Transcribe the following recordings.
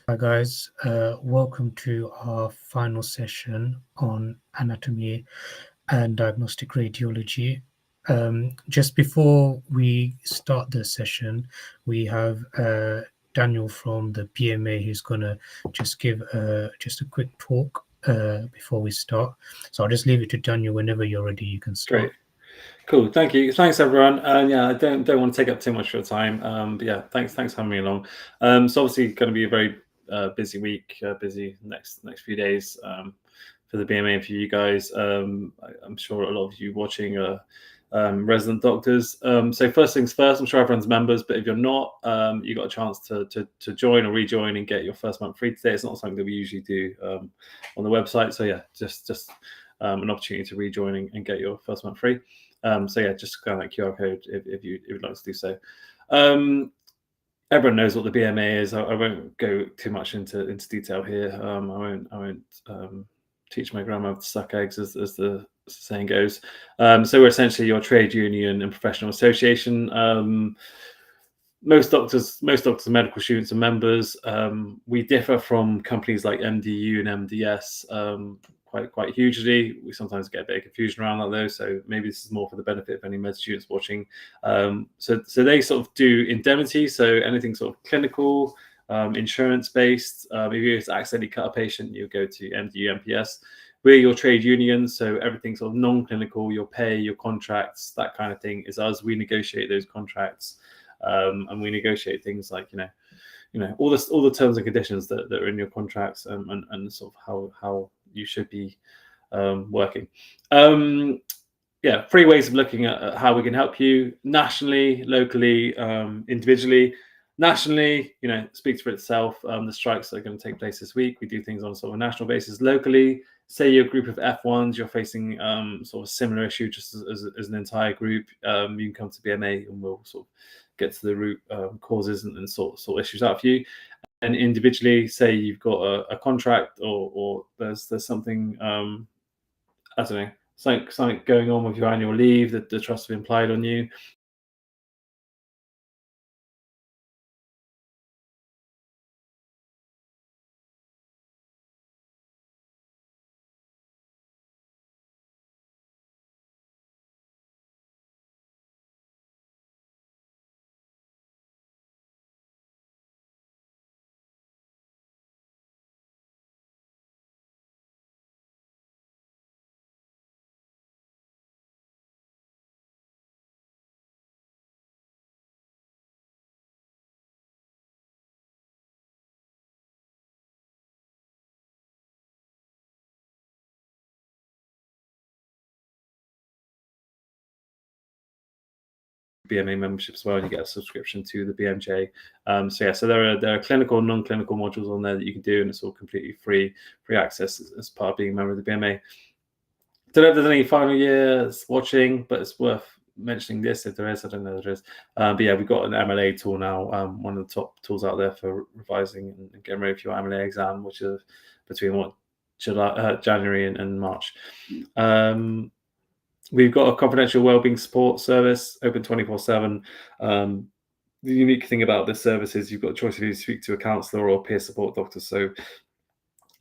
Hi guys, welcome to our final session on anatomy and diagnostic radiology. Just before we start the session, we have Daniel from the BMA who's going to just give just a quick talk before we start. So I'll just leave it to Daniel. Whenever you're ready, you can start. Great. Cool. Thank you. Thanks, everyone. And yeah, I don't want to take up too much of your time. But yeah, thanks for having me along. So obviously going to be a very busy week, busy next few days for the BMA and for you guys. I'm sure a lot of you watching are resident doctors. So first things first, I'm sure everyone's members, but if you're not, you got a chance to join or rejoin and get your first month free today. It's not something that we usually do on the website. So yeah, just an opportunity to rejoin and get your first month free. So yeah, just scan that QR code if you'd like to do so. Everyone knows what the BMA is. I won't go too much into detail here. I won't teach my grandmother to suck eggs, as the saying goes. So we're essentially your trade union and professional association. Most doctors and medical students are members. We differ from companies like MDU and MDS quite hugely. We sometimes get a bit of confusion around that though, so maybe this is more for the benefit of any med students watching. So they sort of do indemnity, so anything sort of clinical, insurance based. If you accidentally cut a patient, you go to MDU, MPS. We're your trade union, so everything sort of non-clinical, your pay, your contracts, that kind of thing is us. We negotiate those contracts. And we negotiate things like all the terms and conditions that are in your contracts, and sort of how you should be working. Yeah, 3 ways of looking at how we can help you: nationally, locally, individually. Nationally, speaks for itself. The strikes are going to take place this week. We do things on a sort of a national basis. Locally, say you're a group of F1s, you're facing sort of a similar issue just as an entire group, you can come to BMA and we'll sort of get to the root causes and sort issues out for you. And individually, say you've got a contract or there's something, I don't know, something going on with your annual leave that the trust have implied on you. BMA membership as well, and you get a subscription to the BMJ. So there are clinical and non-clinical modules on there that you can do, and it's all completely free access as part of being a member of the BMA. Don't know if there's any final years watching, but it's worth mentioning this if there is. I don't know if there is. But yeah, we've got an MLA tool now, one of the top tools out there for revising and getting ready for your MLA exam, which is between January and March. We've got a confidential wellbeing support service open 24/7. The unique thing about this service is you've got a choice if you speak to a counsellor or a peer support doctor. So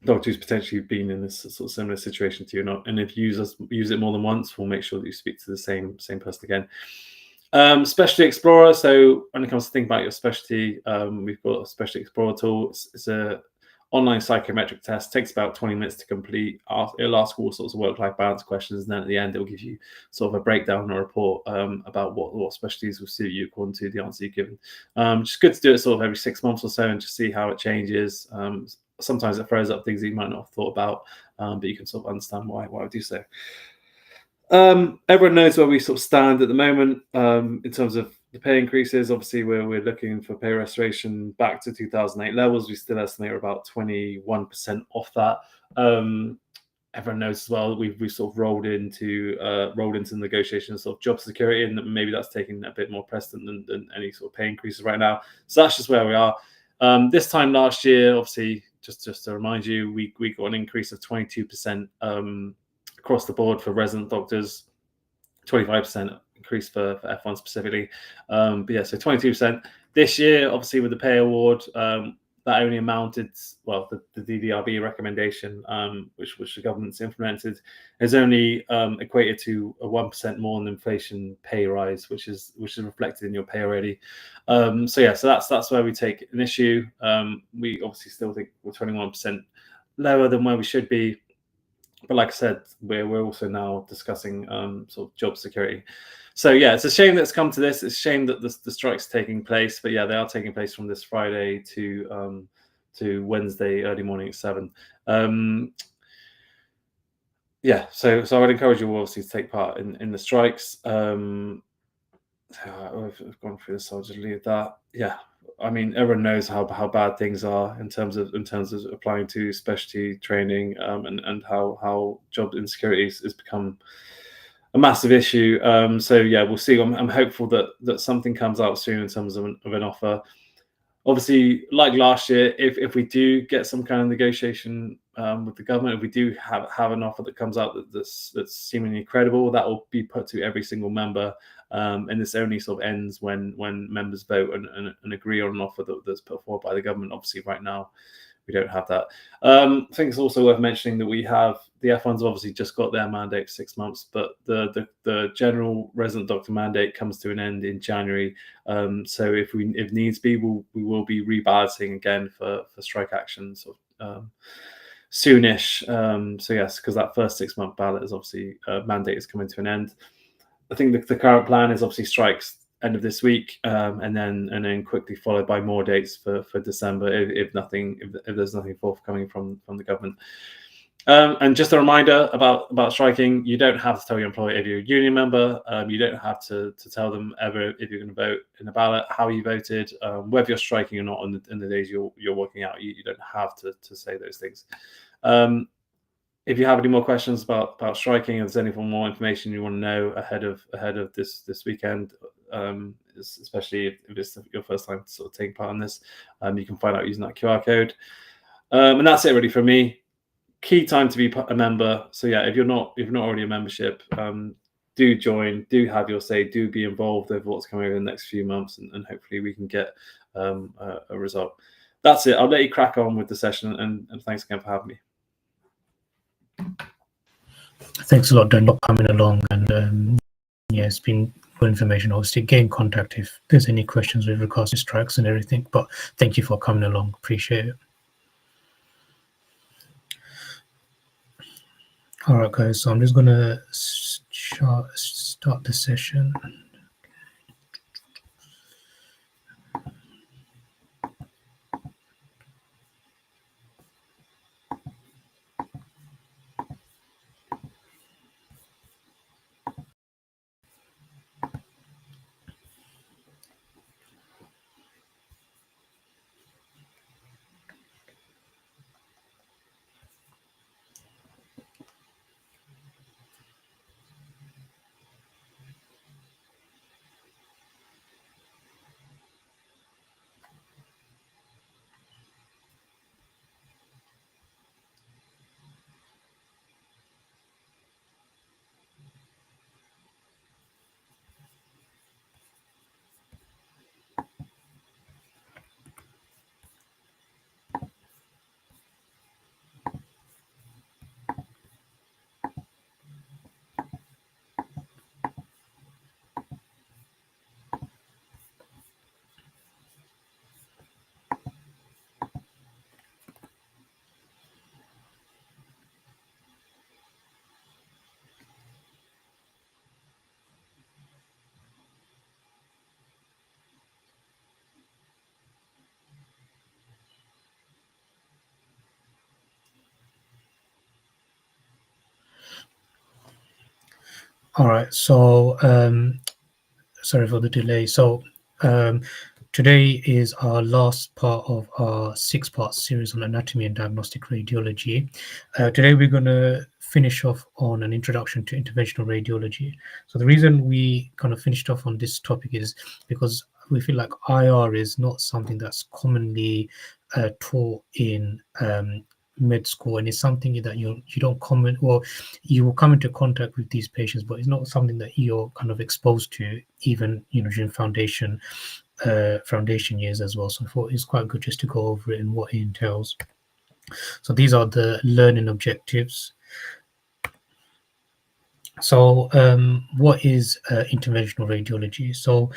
doctor who's potentially been in this sort of similar situation to you, not, and if you use it more than once, we'll make sure that you speak to the same person again. Specialty Explorer. So when it comes to thinking about your specialty, we've got a Specialty Explorer tool. It's a online psychometric test. Takes about 20 minutes to complete. It'll ask all sorts of work-life balance questions, and then at the end, it'll give you sort of a breakdown or report about what specialties will suit you according to the answer you've given. Just good to do it sort of every 6 months or so and just see how it changes. Sometimes it throws up things that you might not have thought about, but you can sort of understand why I do so. Everyone knows where we sort of stand at the moment in terms of the pay increases. Obviously, we're looking for pay restoration back to 2008 levels. We still estimate we're about 21% off that. Everyone knows as well that we've sort of rolled into negotiations of job security, and maybe that's taking a bit more precedent than any sort of pay increases right now. So that's just where we are. This time last year, obviously, just to remind you, we got an increase of 22% across the board for resident doctors, 25% increase for F1 specifically. But yeah, so 22%. This year, obviously, with the pay award, that only amounted, well, the DDRB recommendation, which the government's implemented, is only equated to a 1% more than inflation pay rise, which is reflected in your pay already. So that's where we take an issue. We obviously still think we're 21% lower than where we should be. But like I said, we're also now discussing sort of job security. So yeah, it's a shame that it's come to this. It's a shame that the strike's taking place. But yeah, they are taking place from this Friday to Wednesday early morning at 7. Yeah, so I would encourage you obviously to take part in the strikes. I've gone through this, so I'll just leave that. Yeah, I mean, everyone knows how bad things are in terms of applying to specialty training, and how job insecurity has become a massive issue. So yeah, we'll see. I'm hopeful that something comes out soon in terms of an offer. Obviously, like last year, if we do get some kind of negotiation with the government, if we do have an offer that comes out that's seemingly credible, that will be put to every single member. And this only sort of ends when members vote and agree on an offer that's put forward by the government. Obviously, right now, we don't have that. I think it's also worth mentioning that we have the F1s obviously just got their mandate 6 months, but the general resident doctor mandate comes to an end in January. So if needs be, we will be rebalancing again for strike action soonish. So yes, because that first 6 month ballot is obviously mandate is coming to an end. I think the current plan is obviously strikes end of this week, and then quickly followed by more dates for December if there's nothing forthcoming from the government. And just a reminder about striking: you don't have to tell your employer if you're a union member. You don't have to tell them ever if you're going to vote in the ballot, how you voted, whether you're striking or not in the days you're working out. You don't have to say those things. If you have any more questions about striking, if there's any more information you want to know ahead of this weekend, especially if it's your first time sort of taking part in this, you can find out using that QR code. And that's it really from me. Key time to be a member. So yeah, if you're not already a membership, do join, do have your say, do be involved over what's coming over the next few months, and hopefully we can get a result. That's it. I'll let you crack on with the session, and thanks again for having me. Thanks a lot, Dan, for coming along, and yeah, it's been good information. Obviously, get in contact if there's any questions with regards to strikes and everything. But thank you for coming along. Appreciate it. All right, guys. So I'm just gonna start the session. All right, so sorry for the delay. So today is our last part of our 6-part series on anatomy and diagnostic radiology. Today we're going to finish off on an introduction to interventional radiology. So the reason we kind of finished off on this topic is because we feel like IR is not something that's commonly taught in med school, and it's something that you don't comment, or you will come into contact with these patients, but it's not something that you're kind of exposed to even during foundation foundation years as well. So I thought it's quite good just to go over it and what it entails. So these are the learning objectives. So what is interventional radiology? So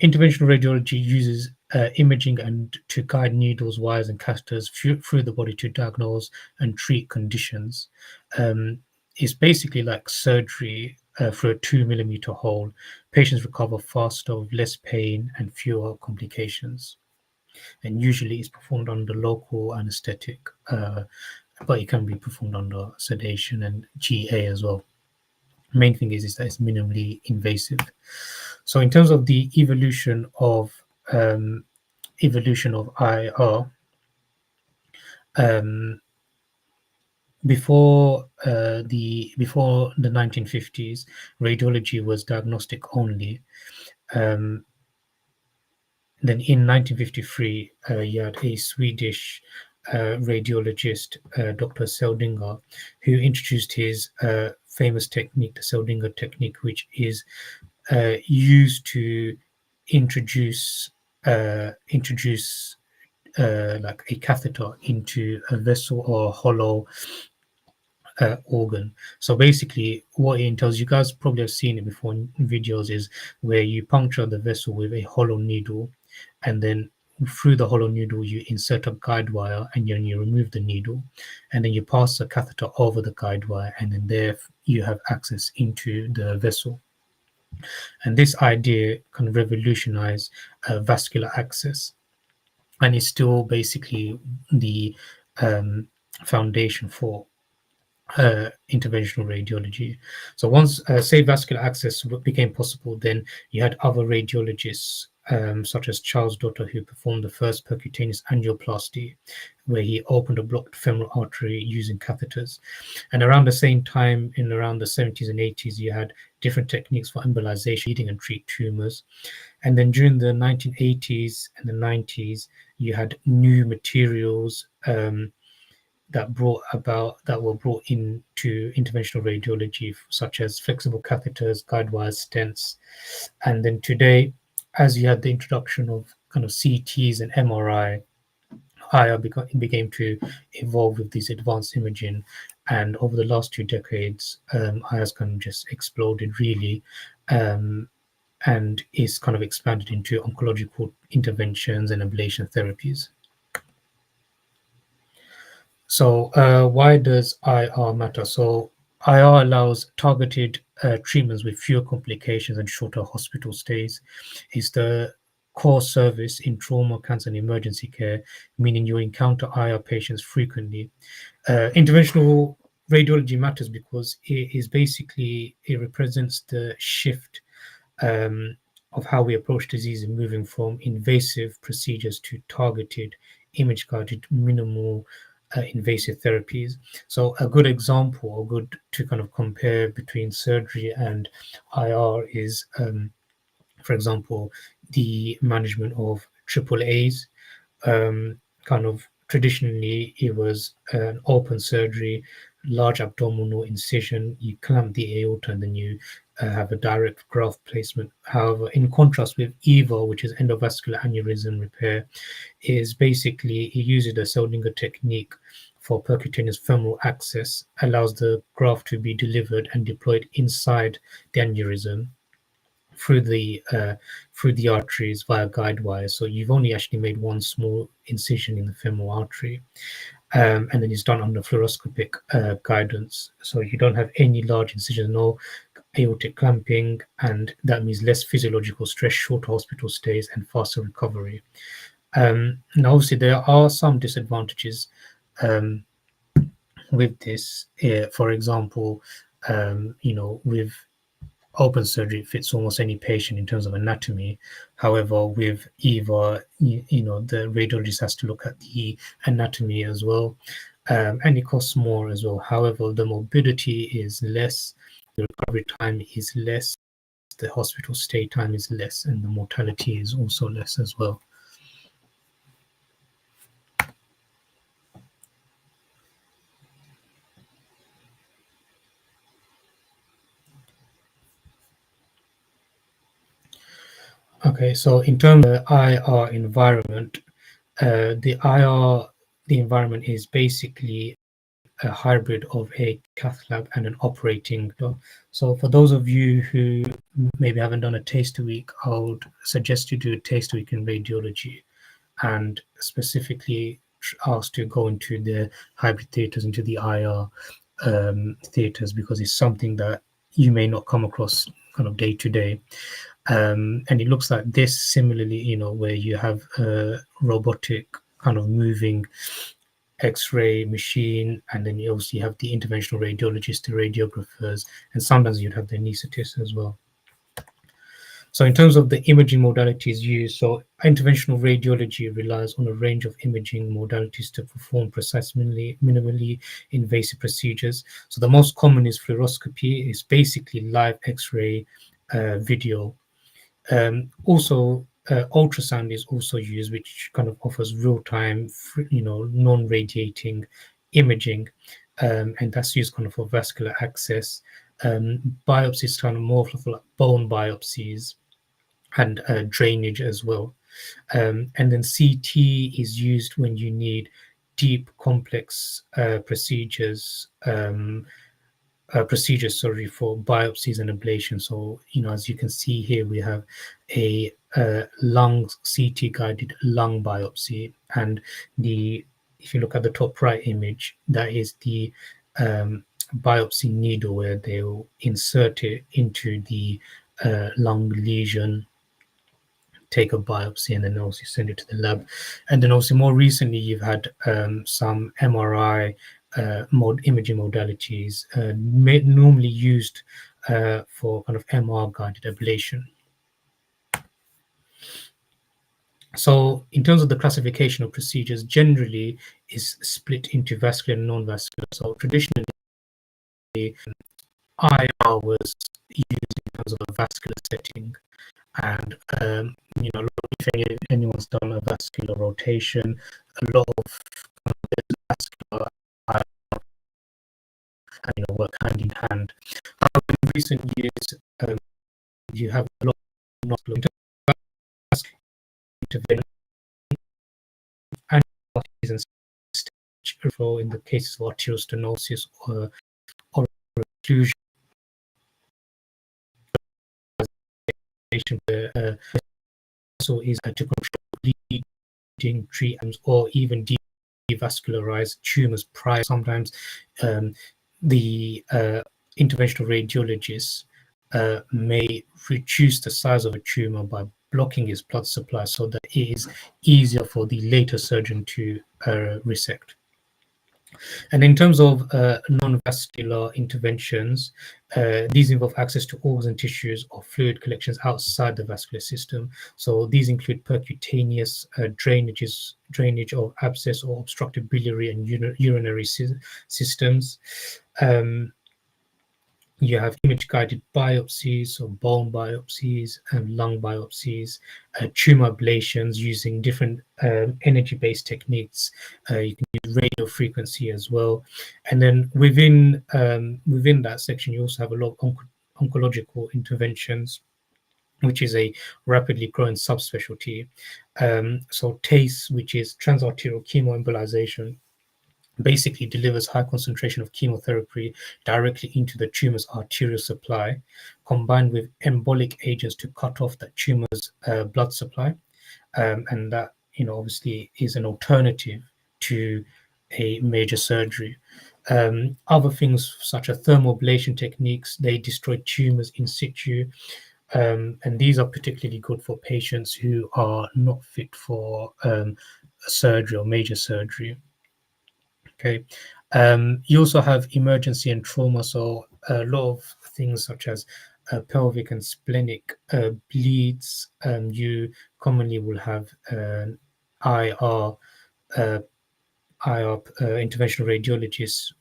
interventional radiology uses imaging and to guide needles, wires, and catheters through the body to diagnose and treat conditions. Um, it's basically like surgery through a 2 millimeter hole. Patients recover faster with less pain and fewer complications. And usually it's performed under local anesthetic, but it can be performed under sedation and GA as well. Main thing is that it's minimally invasive. So in terms of the um, evolution of IR, um, before the 1950s, radiology was diagnostic only. Um, then in 1953, you had a Swedish radiologist, Dr. Seldinger, who introduced his famous technique, the Seldinger technique, which is used to introduce like a catheter into a vessel or a hollow organ. So basically, what it entails, you guys probably have seen it before in videos, is where you puncture the vessel with a hollow needle, and then through the hollow needle you insert a guide wire, and then you remove the needle, and then you pass the catheter over the guide wire, and then there you have access into the vessel. And this idea can revolutionize vascular access, and is still basically the um, foundation for interventional radiology. So once, say, vascular access became possible, then you had other radiologists, such as Charles Dotter, who performed the first percutaneous angioplasty, where he opened a blocked femoral artery using catheters. And around the same time, in around the 70s and 80s, you had different techniques for embolization and treat tumors. And then during the 1980s and the 90s, you had new materials that were brought into interventional radiology, such as flexible catheters, guide wires, stents. And then today, as you had the introduction of kind of CTs and MRI, IR began to evolve with these advanced imaging. And over the last 2 decades, IR has kind of just exploded really, and is kind of expanded into oncological interventions and ablation therapies. So, why does IR matter? So, IR allows targeted treatments with fewer complications and shorter hospital stays. It's the core service in trauma, cancer, and emergency care, meaning you encounter IR patients frequently. Interventional radiology matters because it represents the shift um, of how we approach disease and moving from invasive procedures to targeted, image guided, minimal invasive therapies. So, a good example, or good to kind of compare between surgery and IR is, for example, the management of triple A's. Kind of traditionally, it was an open surgery, large abdominal incision. You clamp the aorta, and then you have a direct graft placement. However, in contrast with EVA, which is endovascular aneurysm repair, is basically it uses the Seldinger technique for percutaneous femoral access, allows the graft to be delivered and deployed inside the aneurysm through the uh, through the arteries via guide wires. So you've only actually made one small incision in the femoral artery, and then it's done under fluoroscopic guidance. So you don't have any large incisions, no aortic clamping, and that means less physiological stress, shorter hospital stays, and faster recovery. And obviously, there are some disadvantages um, with this. For example, with open surgery, it fits almost any patient in terms of anatomy. However, with EVA, the radiologist has to look at the anatomy as well, and it costs more as well. However, the morbidity is less, the recovery time is less, the hospital stay time is less, and the mortality is also less as well. Okay. Okay, so in terms of the IR environment, the environment is basically a hybrid of a cath lab and an operating. So for those of you who maybe haven't done a taster week, I would suggest you do a taster week in radiology, and specifically asked to go into the hybrid theatres, into the IR theatres, because it's something that you may not come across kind of day to day. And it looks like this similarly, where you have a robotic kind of moving X-ray machine, and then you also have the interventional radiologists, the radiographers, and sometimes you'd have the anaesthetists as well. So in terms of the imaging modalities used, so interventional radiology relies on a range of imaging modalities to perform precise, minimally invasive procedures. So the most common is fluoroscopy. It's basically live X-ray video. Also, ultrasound is also used, which kind of offers real-time, non-radiating imaging, and that's used kind of for vascular access. Biopsies kind of more for like bone biopsies and drainage as well. And then CT is used when you need deep, complex procedures, for biopsies and ablation. So, as you can see here, we have a lung CT guided lung biopsy, and if you look at the top right image, that is the biopsy needle where they'll insert it into the lung lesion, take a biopsy, and then also send it to the lab. And then also more recently, you've had some MRI imaging modalities normally used for kind of MR guided ablation. So in terms of the classification of procedures, generally is split into vascular and non-vascular. So traditionally, IR was used in terms of a vascular setting, and if anyone's done a vascular rotation, a lot of vascular work hand in hand. However, in recent years, you have a lot of intervention and in the cases of arterial stenosis or occlusion, so is to control bleeding, treatments, or even devascularize tumors prior. Sometimes the interventional radiologists may reduce the size of a tumor by blocking its blood supply so that it is easier for the later surgeon to resect. And in terms of non-vascular interventions, these involve access to organs and tissues or fluid collections outside the vascular system. So these include percutaneous drainage of abscess or obstructed biliary and urinary systems. You have image-guided biopsies, or bone biopsies, and lung biopsies, tumor ablations using different energy-based techniques. You can use radio frequency as well. And then within that section, you also have a lot of oncological interventions, which is a rapidly growing subspecialty. So TACE, which is transarterial chemoembolization, basically delivers high concentration of chemotherapy directly into the tumor's arterial supply, combined with embolic agents to cut off that tumor's blood supply. And that, obviously is an alternative to a major surgery. Other things such as thermoablation techniques, they destroy tumors in situ. And these are particularly good for patients who are not fit for surgery or major surgery. Okay. You also have emergency and trauma. So a lot of things such as pelvic and splenic bleeds, you commonly will have IR interventional radiologists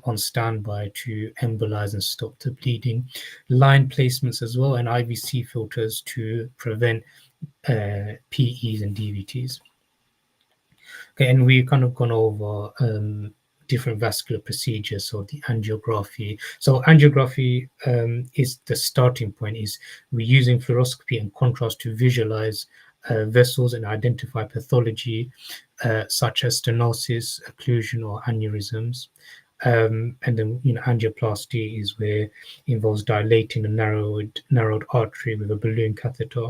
on standby to embolize and stop the bleeding. Line placements as well, and IVC filters to prevent PEs and DVTs. Okay, and we've kind of gone over different vascular procedures, so the angiography. So angiography is the starting point. Is we're using fluoroscopy and contrast to visualize vessels and identify pathology such as stenosis, occlusion, or aneurysms. And then, angioplasty is where it involves dilating a narrowed artery with a balloon catheter,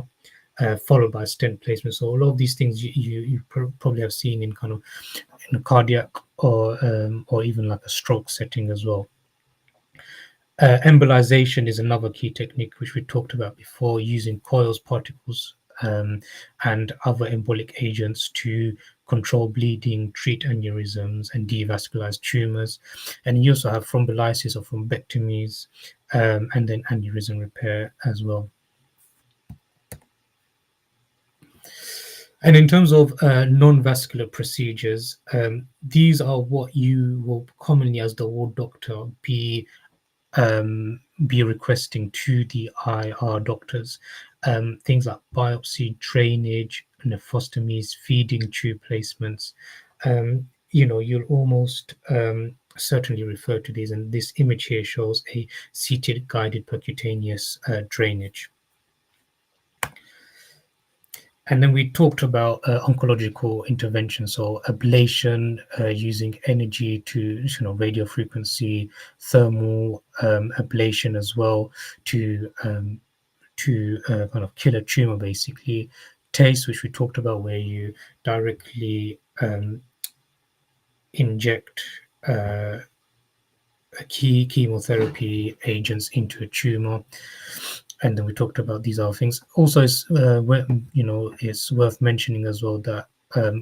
followed by stent placement. So all of these things you probably have seen in kind of in a cardiac or even like a stroke setting as well. Embolization is another key technique which we talked about before, using coils, particles, and other embolic agents to control bleeding, treat aneurysms, and devascularize tumors. And you also have thrombolysis or thrombectomies, and then aneurysm repair as well. And in terms of non-vascular procedures, these are what you will commonly, as the ward doctor, be requesting to the IR doctors. Things like biopsy, drainage, nephrostomies, feeding tube placements. You'll almost certainly refer to these, and this image here shows a seated guided percutaneous drainage. And then we talked about oncological intervention, so ablation using energy to radio frequency, thermal ablation as well to kind of kill a tumor, basically. TACE, which we talked about, where you directly inject chemotherapy agents into a tumor. And then we talked about these other things. Also, it's worth mentioning as well that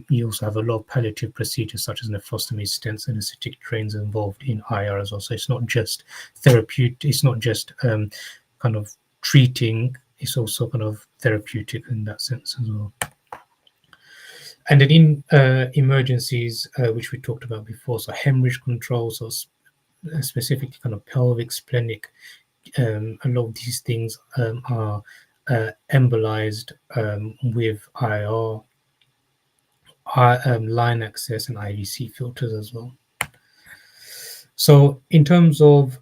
you also have a lot of palliative procedures such as nephrostomy, stents, and anesthetic drains involved in IR as well. So it's not just therapeutic. It's not just kind of treating. It's also kind of therapeutic in that sense as well. And then in emergencies, which we talked about before, so hemorrhage control, so specifically kind of pelvic, splenic. A lot of these things are embolized with IR, line access, and IVC filters as well. So in terms of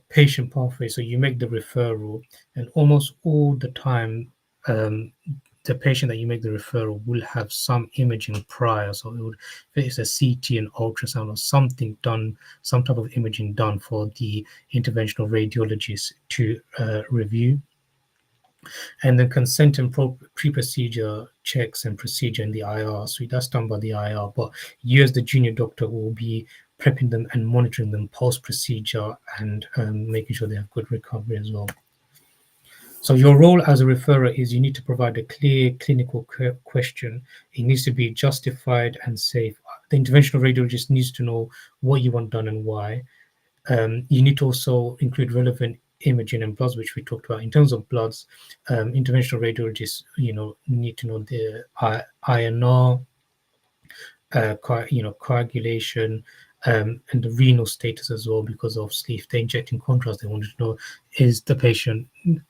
patient pathway, so you make the referral, and almost all the time, the patient that you make the referral will have some imaging prior. So if it's a CT and ultrasound or something done, some type of imaging done for the interventional radiologist to review. And then consent and pre-procedure checks and procedure in the IR. So that's done by the IR, but you as the junior doctor will be prepping them and monitoring them post-procedure and making sure they have good recovery as well. So your role as a referrer is you need to provide a clear clinical question. It needs to be justified and safe. The interventional radiologist needs to know what you want done and why. You need to also include relevant imaging and bloods, which we talked about. In terms of bloods, interventional radiologists, need to know the INR, coagulation, and the renal status as well, because obviously if they're injecting contrast, they wanted to know,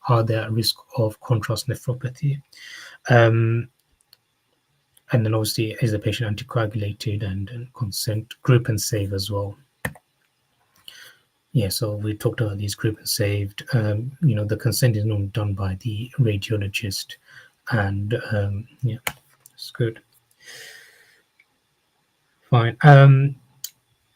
are they at risk of contrast nephropathy? And then obviously, is the patient anticoagulated, and consent, group and save as well. Yeah, so we talked about these group and saved. The consent is normally done by the radiologist, and yeah, it's good. Fine.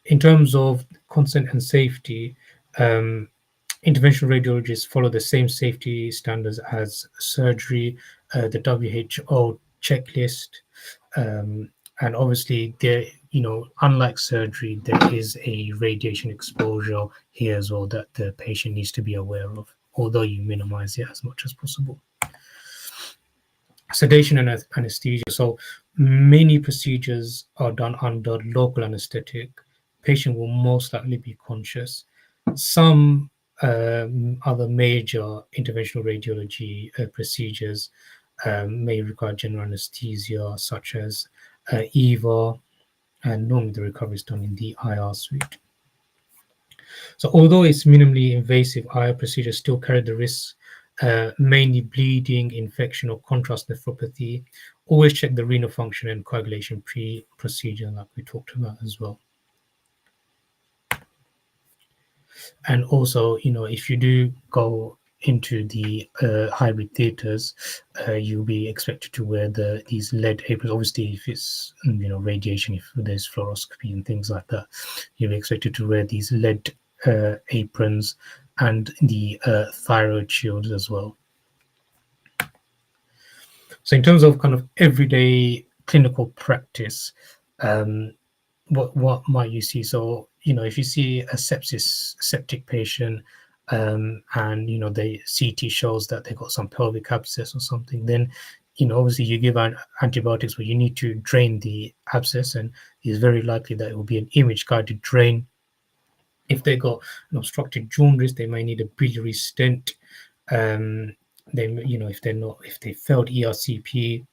In terms of consent and safety, interventional radiologists follow the same safety standards as surgery, the WHO checklist, and obviously unlike surgery, there is a radiation exposure here as well that the patient needs to be aware of, although you minimize it as much as possible. Sedation and anesthesia. So many procedures are done under local anesthetic. Patient will most likely be conscious. Some other major interventional radiology procedures may require general anesthesia, such as EVA, and normally the recovery is done in the IR suite. So although it's minimally invasive, IR procedures still carry the risks, mainly bleeding, infection, or contrast nephropathy. Always check the renal function and coagulation pre-procedure, like we talked about as well. And also, if you do go into the hybrid theaters, you'll be expected to wear these lead aprons. Obviously, if it's radiation, if there's fluoroscopy and things like that, you'll be expected to wear these lead aprons and the thyroid shields as well. So in terms of kind of everyday clinical practice, what might you see? So if you see a septic patient, and the CT shows that they got some pelvic abscess or something, then obviously you give antibiotics, but you need to drain the abscess, and it's very likely that it will be an image guided drain. If they got an obstructed jaundice, they may need a biliary stent. They if they failed ERCP,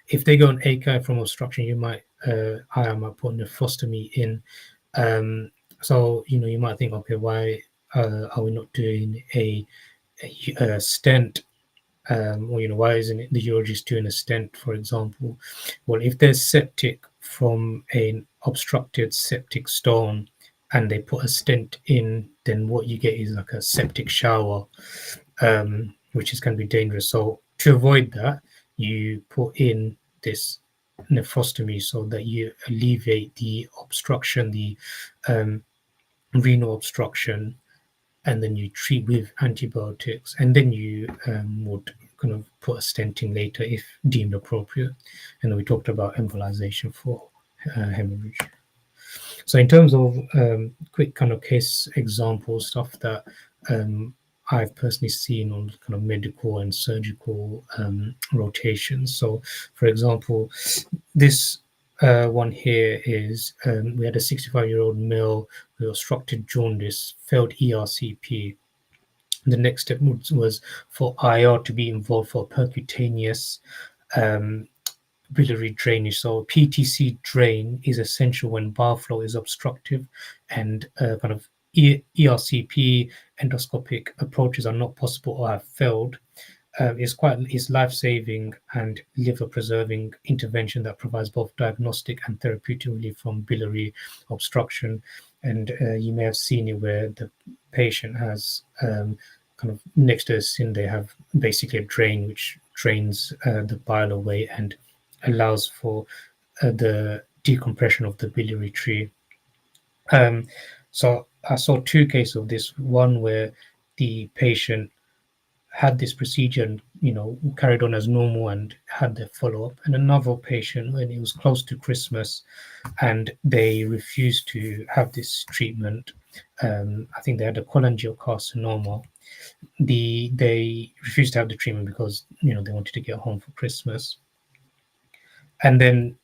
if they go on ACI from obstruction, you might I might put nephrostomy in. So you might think, okay, why are we not doing a stent? Or why isn't it the urologist doing a stent, for example? Well, if there's septic from an obstructed septic stone and they put a stent in, then what you get is like a septic shower, which is going to be dangerous. So to avoid that, you put in this nephrostomy so that you alleviate the obstruction, the renal obstruction, and then you treat with antibiotics, and then you would kind of put a stent in later if deemed appropriate. And then we talked about embolization for hemorrhage. So in terms of quick kind of case example stuff that I've personally seen on kind of medical and surgical rotations. So for example, this one here is we had a 65-year-old male with obstructed jaundice, failed ERCP. The next step was for IR to be involved for percutaneous biliary drainage. So PTC drain is essential when bile flow is obstructive, and kind of ERCP endoscopic approaches are not possible or have failed. It's life-saving and liver-preserving intervention that provides both diagnostic and therapeutic relief from biliary obstruction. And you may have seen it where the patient has kind of next to the skin, they have basically a drain which drains the bile away and allows for the decompression of the biliary tree. So I saw two cases of this. One where the patient had this procedure and carried on as normal and had the follow-up, and another patient when it was close to Christmas and they refused to have this treatment. I think they had a cholangiocarcinoma. They refused to have the treatment because they wanted to get home for Christmas, and then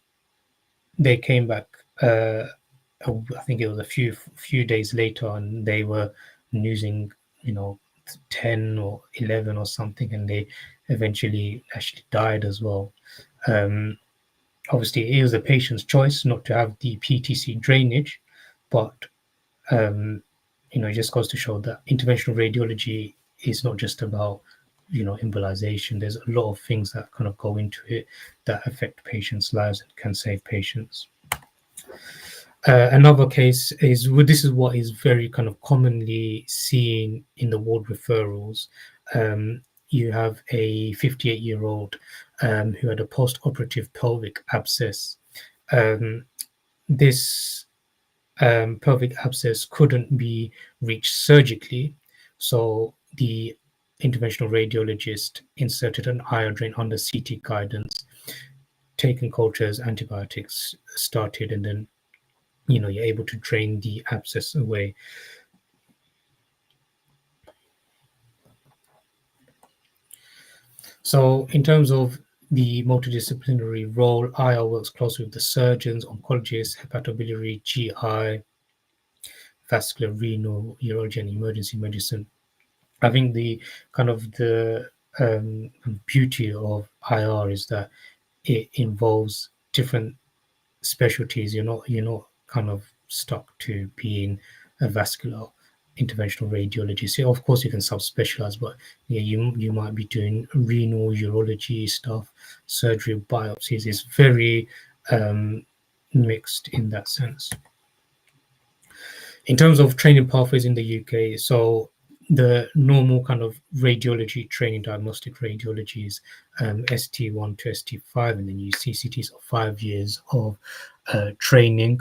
they came back. I think it was a few days later, and they were losing 10 or 11 or something, and they eventually actually died as well. Obviously, it was the patient's choice not to have the PTC drainage, but it just goes to show that interventional radiology is not just about embolization. There's a lot of things that kind of go into it that affect patients' lives and can save patients. Another case is this is what is very kind of commonly seen in the ward referrals. You have a 58-year-old who had a post-operative pelvic abscess. This pelvic abscess couldn't be reached surgically, so the interventional radiologist inserted an IR drain under CT guidance, taken cultures, antibiotics started, and then you're able to drain the abscess away. So in terms of the multidisciplinary role, IR works closely with the surgeons, oncologists, hepatobiliary, GI, vascular, renal, urology, and emergency medicine. I think the kind of the beauty of IR is that it involves different specialties. You're not kind of stuck to being a vascular interventional radiologist. So of course you can subspecialize, but you might be doing renal, urology stuff, surgery, biopsies. It's very mixed in that sense. In terms of training pathways in the UK, so the normal kind of radiology training, diagnostic radiology is ST1 to ST5, and then you CCTs of 5 years of training.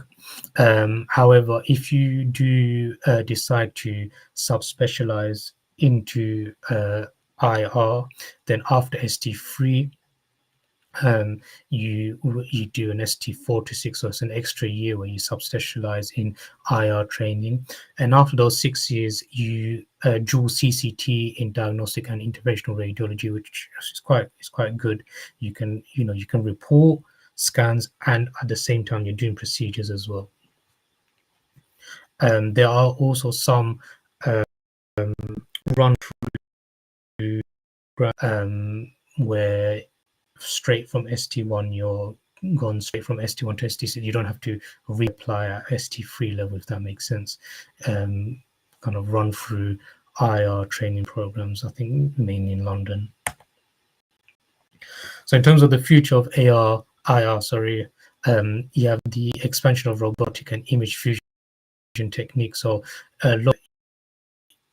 However, if you do decide to subspecialize into IR, then after ST3, you do an ST4 to 6, so it's an extra year where you subspecialize in IR training, and after those 6 years, you dual CCT in diagnostic and interventional radiology, which is quite good. You can report scans, and at the same time you're doing procedures as well. There are also some run through where straight from ST1 you're gone straight from ST1 to ST6. You don't have to reapply at ST3 level, if that makes sense. Kind of run through IR training programs, I think mainly in London. So in terms of the future of IR, you have the expansion of robotic and image fusion techniques. So a lot of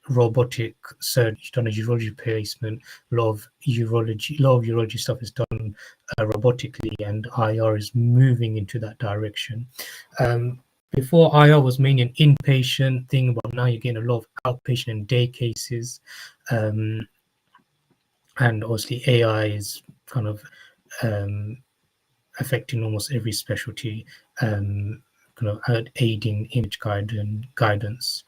robotic surgery done a urology placement. A lot of urology stuff is done robotically, and IR is moving into that direction. Before, IR was mainly an inpatient thing, but now you're getting a lot of outpatient and day cases. And obviously AI is kind of affecting almost every specialty, kind of aiding image guidance.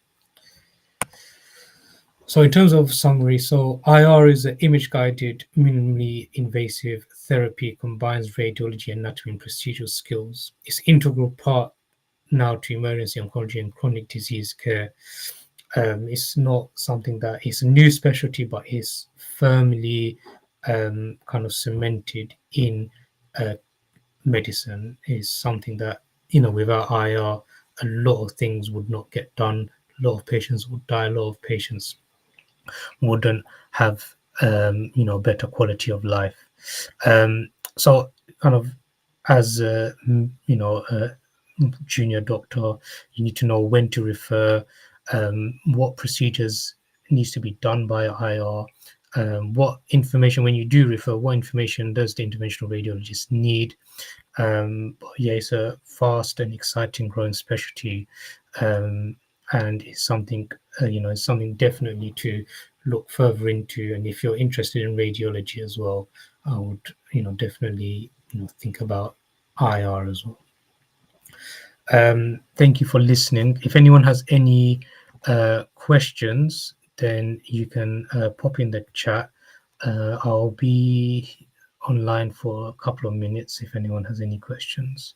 So in terms of summary, so IR is an image-guided, minimally invasive therapy, combines radiology, anatomy, and procedural skills. It's an integral part now to emergency oncology and chronic disease care. It's not something that is a new specialty, but is firmly kind of cemented in medicine. Is something that, without IR, a lot of things would not get done. A lot of patients would die. A lot of patients wouldn't have better quality of life. So kind of as a junior doctor, you need to know when to refer, what procedures needs to be done by IR, what information, when you do refer, what information does the interventional radiologist need. But yeah, it's a fast and exciting growing specialty, and it's something it's something definitely to look further into. And if you're interested in radiology as well, I would definitely think about IR as well. Thank you for listening. If anyone has any questions, then you can pop in the chat. I'll be online for a couple of minutes if anyone has any questions.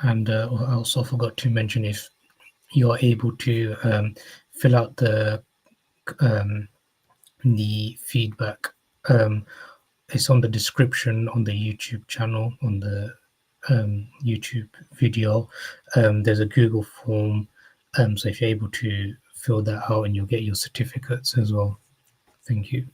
And I also forgot to mention, if you're able to fill out the feedback, it's on the description on the YouTube channel, on the YouTube video. There's a Google form, so if you're able to fill that out, and you'll get your certificates as well. Thank you.